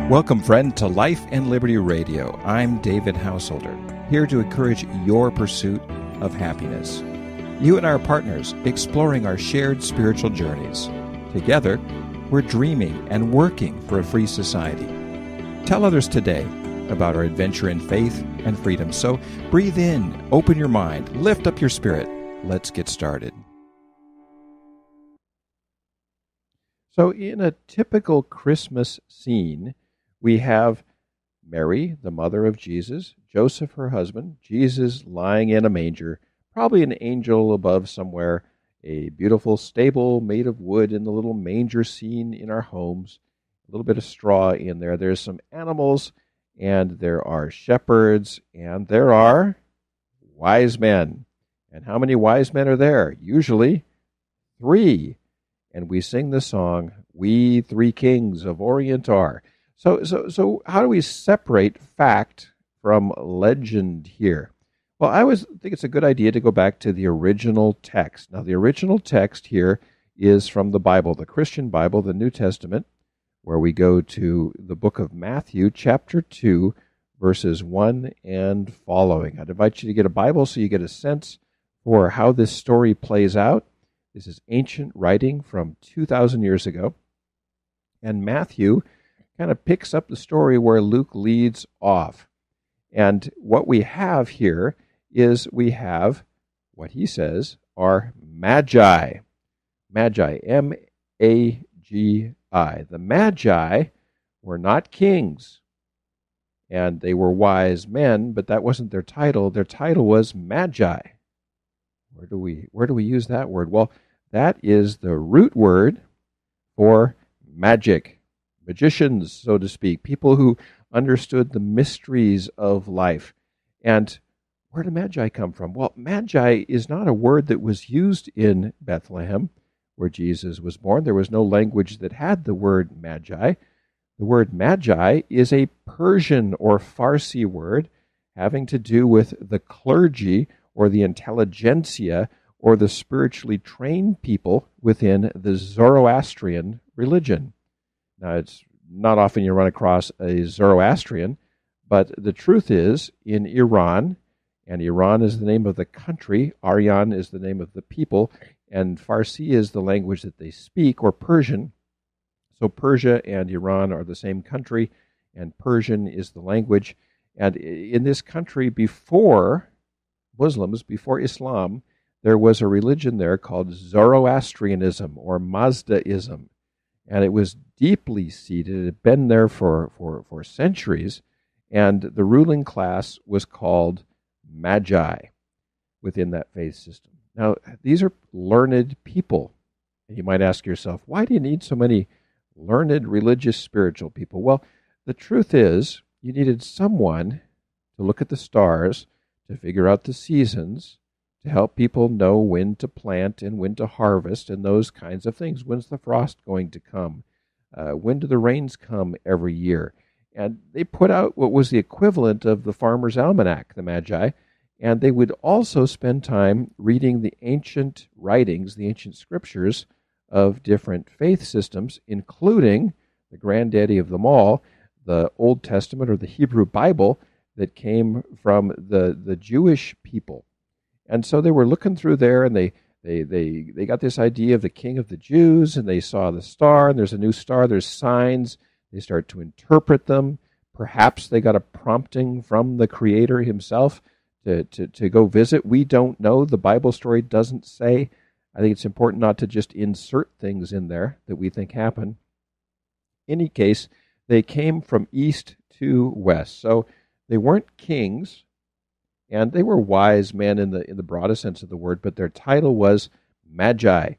Welcome, friend, to Life and Liberty Radio. I'm David Householder, here to encourage your pursuit of happiness. You and I are partners, exploring our shared spiritual journeys. Together, we're dreaming and working for a free society. Tell others today about our adventure in faith and freedom. So breathe in, open your mind, lift up your spirit. Let's get started. So in a typical Christmas scene, we have Mary, the mother of Jesus, Joseph, her husband, Jesus lying in a manger, probably an angel above somewhere, a beautiful stable made of wood in the little manger scene in our homes, a little bit of straw in there. There's some animals, and there are shepherds, and there are wise men. And how many wise men are there? Usually 3. And we sing the song, "We Three Kings of Orient Are." So how do we separate fact from legend here? Well, I always think it's a good idea to go back to the original text. Now, the original text here is from the Bible, the Christian Bible, the New Testament, where we go to the book of Matthew, chapter 2, verses 1 and following. I'd invite you to get a Bible so you get a sense for how this story plays out. This is ancient writing from 2,000 years ago. And Matthew kind of picks up the story where Luke leads off. And what we have here is we have what he says are Magi. Magi, M-A-G-I. The Magi were not kings, and they were wise men, but that wasn't their title. Their title was Magi. Where do we use that word? Well, that is the root word for magic. Magicians, so to speak, people who understood the mysteries of life. And where do Magi come from? Well, Magi is not a word that was used in Bethlehem, where Jesus was born. There was no language that had the word Magi. The word Magi is a Persian or Farsi word having to do with the clergy or the intelligentsia or the spiritually trained people within the Zoroastrian religion. Now, it's not often you run across a Zoroastrian, but the truth is, in Iran, and Iran is the name of the country, Aryan is the name of the people, and Farsi is the language that they speak, or Persian. So Persia and Iran are the same country, and Persian is the language. And in this country, before Muslims, before Islam, there was a religion there called Zoroastrianism or Mazdaism. And it was deeply seated. It had been there for centuries. And the ruling class was called Magi within that faith system. Now, these are learned people. And you might ask yourself, why do you need so many learned, religious, spiritual people? Well, the truth is, you needed someone to look at the stars, to figure out the seasons, to help people know when to plant and when to harvest and those kinds of things. When's the frost going to come? When do the rains come every year? And they put out what was the equivalent of the Farmer's Almanac, the Magi, and they would also spend time reading the ancient writings, the ancient scriptures of different faith systems, including the granddaddy of them all, the Old Testament or the Hebrew Bible that came from the Jewish people. And so they were looking through there, and they got this idea of the King of the Jews, and they saw the star, and there's a new star, there's signs. They start to interpret them. Perhaps they got a prompting from the Creator himself to go visit. We don't know. The Bible story doesn't say. I think it's important not to just insert things in there that we think happen. In any case, they came from east to west. So they weren't kings, and they were wise men in the broadest sense of the word, but their title was Magi.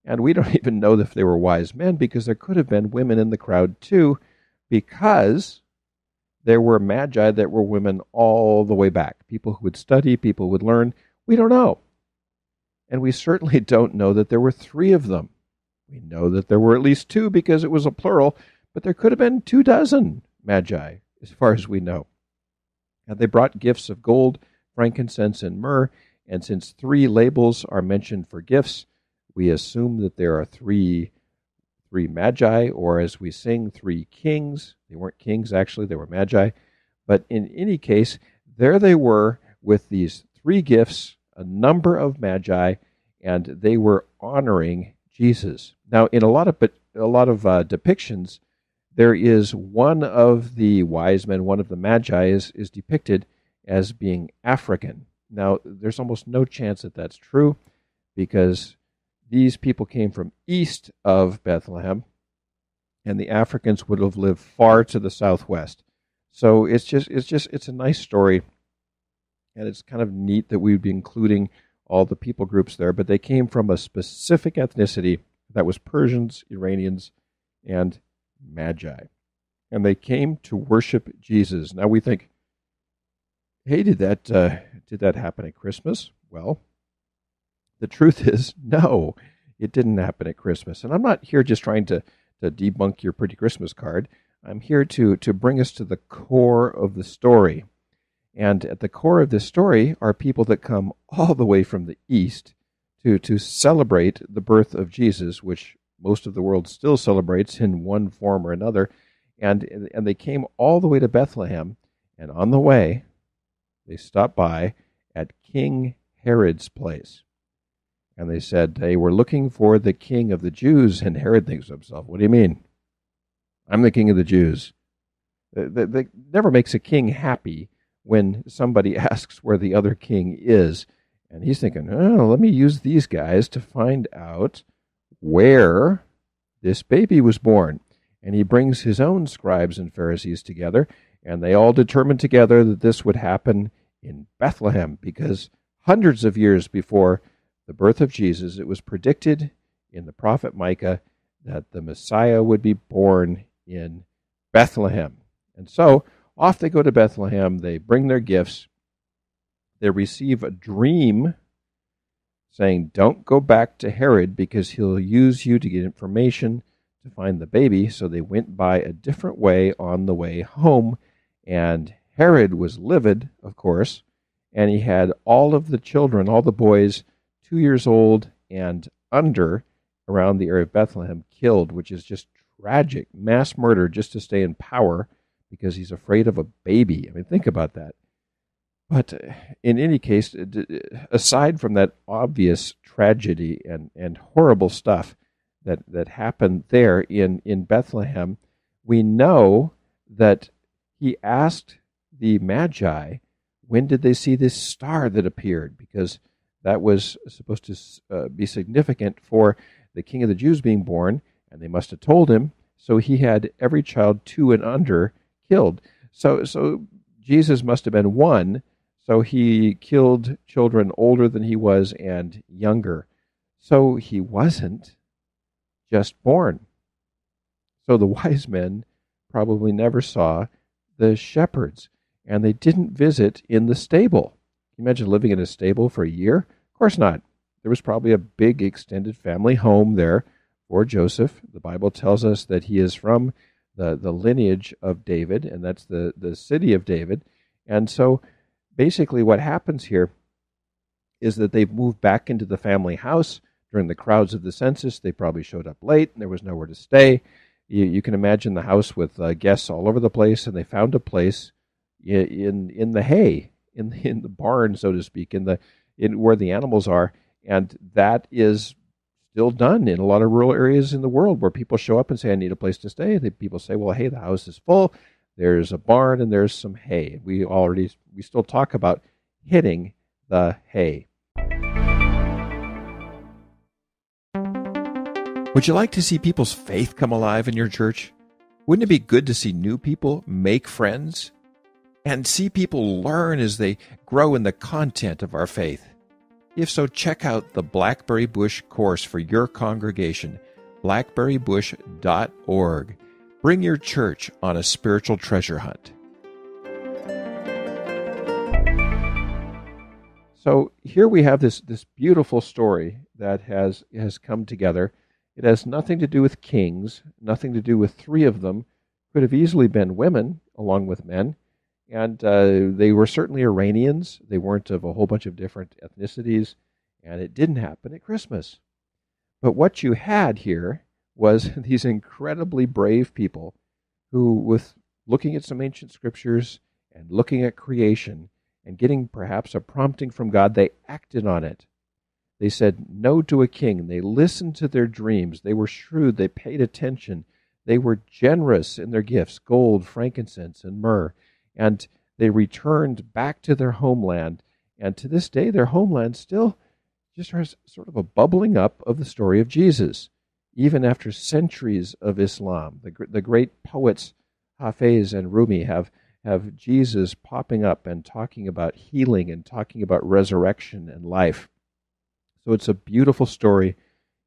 And we don't even know if they were wise men, because there could have been women in the crowd too, because there were Magi that were women all the way back. People who would study, people who would learn. We don't know. And we certainly don't know that there were 3 of them. We know that there were at least 2 because it was a plural, but there could have been 24 Magi, as far as we know. And they brought gifts of gold, frankincense, and myrrh. And since 3 labels are mentioned for gifts, we assume that there are three three magi, or as we sing, three kings. They weren't kings, actually, they were magi. But in any case, there they were with these three gifts, a number of magi, and they were honoring Jesus. Now, in a lot of depictions, there is one of the wise men, one of the magi, is depicted as being African. Now, there's almost no chance that that's true, because these people came from east of Bethlehem, and the Africans would have lived far to the southwest. So it's a nice story, and it's kind of neat that we'd be including all the people groups there, but they came from a specific ethnicity that was Persians, Iranians, and Magi. And they came to worship Jesus. Now we think, hey, did that happen at Christmas? Well, the truth is, no, it didn't happen at Christmas. And I'm not here just trying to debunk your pretty Christmas card. I'm here to bring us to the core of the story. And at the core of this story are people that come all the way from the east to celebrate the birth of Jesus, which most of the world still celebrates in one form or another. And they came all the way to Bethlehem, and on the way, they stopped by at King Herod's place. And they said they were looking for the king of the Jews, and Herod thinks to himself, what do you mean? I'm the king of the Jews. That never makes a king happy when somebody asks where the other king is. And he's thinking, oh, let me use these guys to find out where this baby was born. And he brings his own scribes and Pharisees together, and they all determined together that this would happen in Bethlehem, because hundreds of years before the birth of Jesus, it was predicted in the prophet Micah that the Messiah would be born in Bethlehem. And so off they go to Bethlehem, they bring their gifts, they receive a dream saying, don't go back to Herod because he'll use you to get information to find the baby. So they went by a different way on the way home, and Herod was livid, of course, and he had all of the children, all the boys 2 years old and under around the area of Bethlehem killed, which is just tragic. Mass murder just to stay in power because he's afraid of a baby. I mean, think about that. But in any case, aside from that obvious tragedy and horrible stuff that happened there in Bethlehem, we know that he asked the Magi, when did they see this star that appeared? Because that was supposed to be significant for the King of the Jews being born, and they must have told him. So he had every child 2 and under killed. So Jesus must have been 1. So he killed children older than he was and younger. So he wasn't just born. So the wise men probably never saw the shepherds, and they didn't visit in the stable. Can you imagine living in a stable for a year? Of course not. There was probably a big extended family home there for Joseph. The Bible tells us that he is from the lineage of David, and that's the city of David. And so basically what happens here is that they've moved back into the family house during the crowds of the census. They probably showed up late, and there was nowhere to stay. You can imagine the house with guests all over the place, and they found a place in the hay, in the barn, so to speak, in where the animals are. And that is still done in a lot of rural areas in the world where people show up and say, I need a place to stay. People say, well, hey, the house is full. There's a barn and there's some hay. We still talk about hitting the hay. Would you like to see people's faith come alive in your church? Wouldn't it be good to see new people make friends and see people learn as they grow in the content of our faith? If so, check out the Blackberry Bush course for your congregation, blackberrybush.org. Bring your church on a spiritual treasure hunt. So here we have this beautiful story that has come together. It has nothing to do with kings, nothing to do with 3 of them. Could have easily been women along with men. And they were certainly Iranians. They weren't of a whole bunch of different ethnicities. And it didn't happen at Christmas. But what you had here was these incredibly brave people who, with looking at some ancient scriptures and looking at creation and getting perhaps a prompting from God, they acted on it. They said no to a king. They listened to their dreams. They were shrewd. They paid attention. They were generous in their gifts, gold, frankincense, and myrrh. And they returned back to their homeland. And to this day, their homeland still just has sort of a bubbling up of the story of Jesus. Even after centuries of Islam, the great poets Hafiz and Rumi have Jesus popping up and talking about healing and talking about resurrection and life. So it's a beautiful story.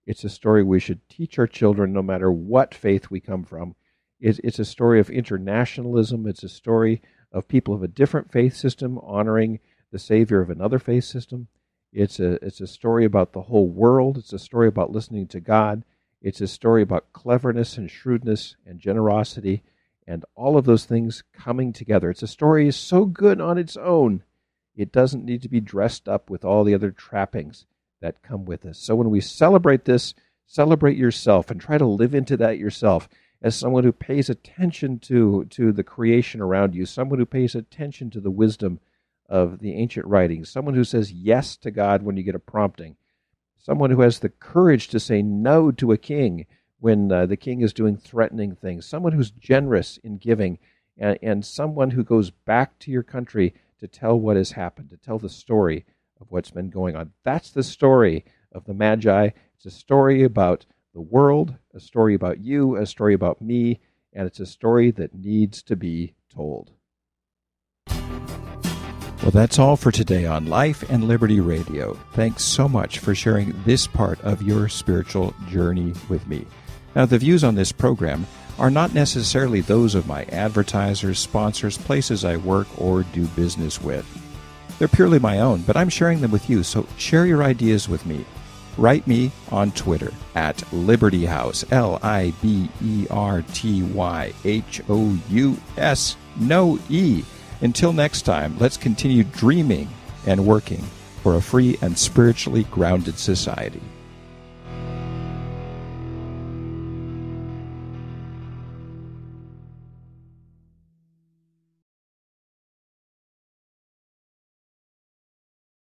It's a story we should teach our children no matter what faith we come from. It's a story of internationalism. It's a story of people of a different faith system honoring the Savior of another faith system. It's a story about the whole world. It's a story about listening to God. It's a story about cleverness and shrewdness and generosity and all of those things coming together. It's a story so good on its own, it doesn't need to be dressed up with all the other trappings that come with us. So when we celebrate this, celebrate yourself and try to live into that yourself as someone who pays attention to the creation around you, someone who pays attention to the wisdom of the ancient writings, someone who says yes to God when you get a prompting, someone who has the courage to say no to a king when the king is doing threatening things, someone who's generous in giving, and someone who goes back to your country to tell what has happened, to tell the story of what's been going on. That's the story of the Magi. It's a story about the world, a story about you, a story about me, and it's a story that needs to be told. Well, that's all for today on Life and Liberty Radio. Thanks so much for sharing this part of your spiritual journey with me. Now, the views on this program are not necessarily those of my advertisers, sponsors, places I work, or do business with. They're purely my own, but I'm sharing them with you, so share your ideas with me. Write me on Twitter at Liberty House, LIBERTYHOUS, no E. Until next time, let's continue dreaming and working for a free and spiritually grounded society.